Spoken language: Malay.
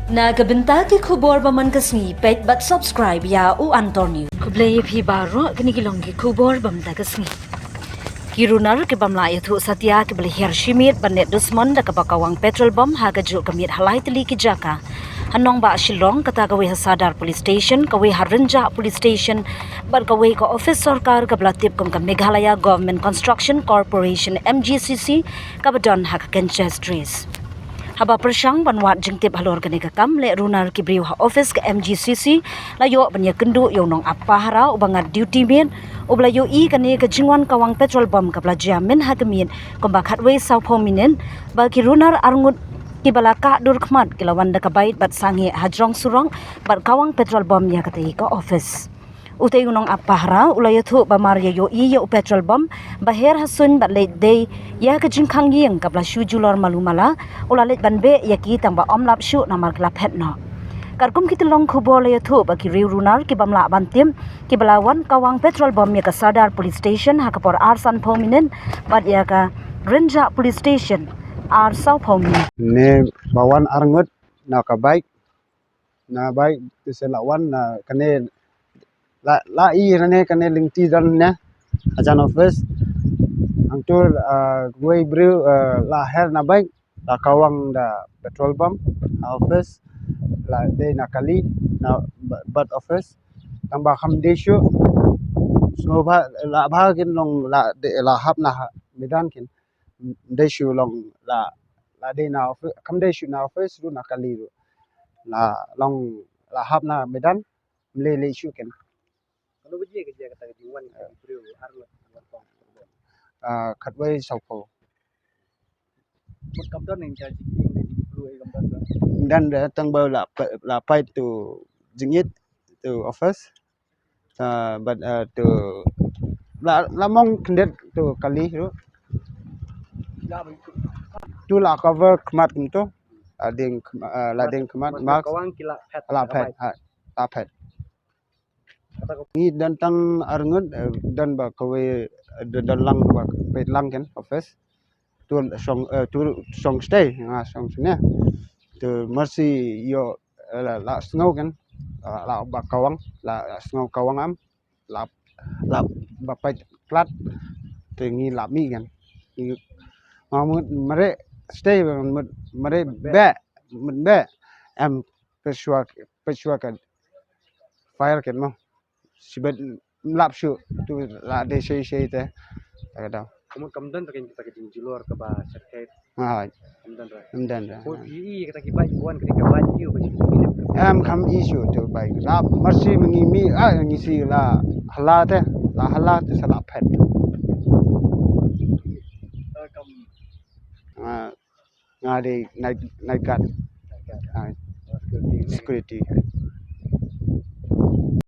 Nagabenta ki khubor baman kasni pet but subscribe ya u Antonio. Kublay phi baro kini kilong ki khubor bamda kasni. Ki runar ke bamla yathu satya ke beli hershimit banet dusman da kawang petrol bomb haga ju kamit halai teli ki jaka. Hanong ba Shillong kata kawe Sadar Police Station kawe Harinja Police Station bar kawe ka office sarkar ka blatip kum ka Meghalaya Government Construction Corporation MGCC ka badon hak Kenchestries. Haba persang banwat jengtip halor kene kam le runar ki briu ha office ke MGCC layo banya kendu yo nong apa hara ubangat duty min ubla yo I kene ke jingwan kawang petrol bomb ka plaja min hagamin komba khatwe sau pominen ba ki runar arngut ki balaka dur khmat kilawan da ka bait bat sangi hajrong surong bat kawang petrol bomb ya kate ka office utay unong apahra ulay thu bamarya yo iyo petrol bomb bahir hasun bat late day ya ka jingkhang yeng kapla shujulor malumala ulalit banbe yaki tangba omlap shu namar klap hetno karkum kitlong khubol ya thu ba ki runar ki bamla bantim ki balawan kawang petrol bomb ya ka Sadar Police Station hakapor arsan pominen bat ya ka Renja Police Station ar sau pominen ne bawan arngut na ka baik tu selawan na kane la I rane kane lingti dan ne ajan office angtur gue bru la her na baik la kawang da petrol bomb office la de na kali na but office tambah kham deshu so la kin long la de la hap na medan kin deshu long la de na office kham deshu na office ru na kali ru la long la hap na medan le shu ken Ano biji kerja kata diwan beliau arlo khatwai sauko mut kapdan yang jadi beliau kapdan dan datang baru la pai to jingit to office but to la mong kendet to kali ru tu la cover khmat kum to ading la ding khmat mak kawang kila la pet ni dan tang arngut dan ba kawe dan lang ba pet lang kan office tu song stay song sini tu mercy yo la snow kan la ba kawang la snow kawang am la ba pet klat tu ngi la mi kan ngamut mere stay mere be am pesua kan fire kan mo sibet lap shu tu la de sei te ada kamu kamdan takin kita ke luar ke bah serket kamdan ra ko bi kata ki bai buan ketika baju baju am kham issue tu bai la mercy mengi mi ngi si la hala te sala phet kam ngade naik kat security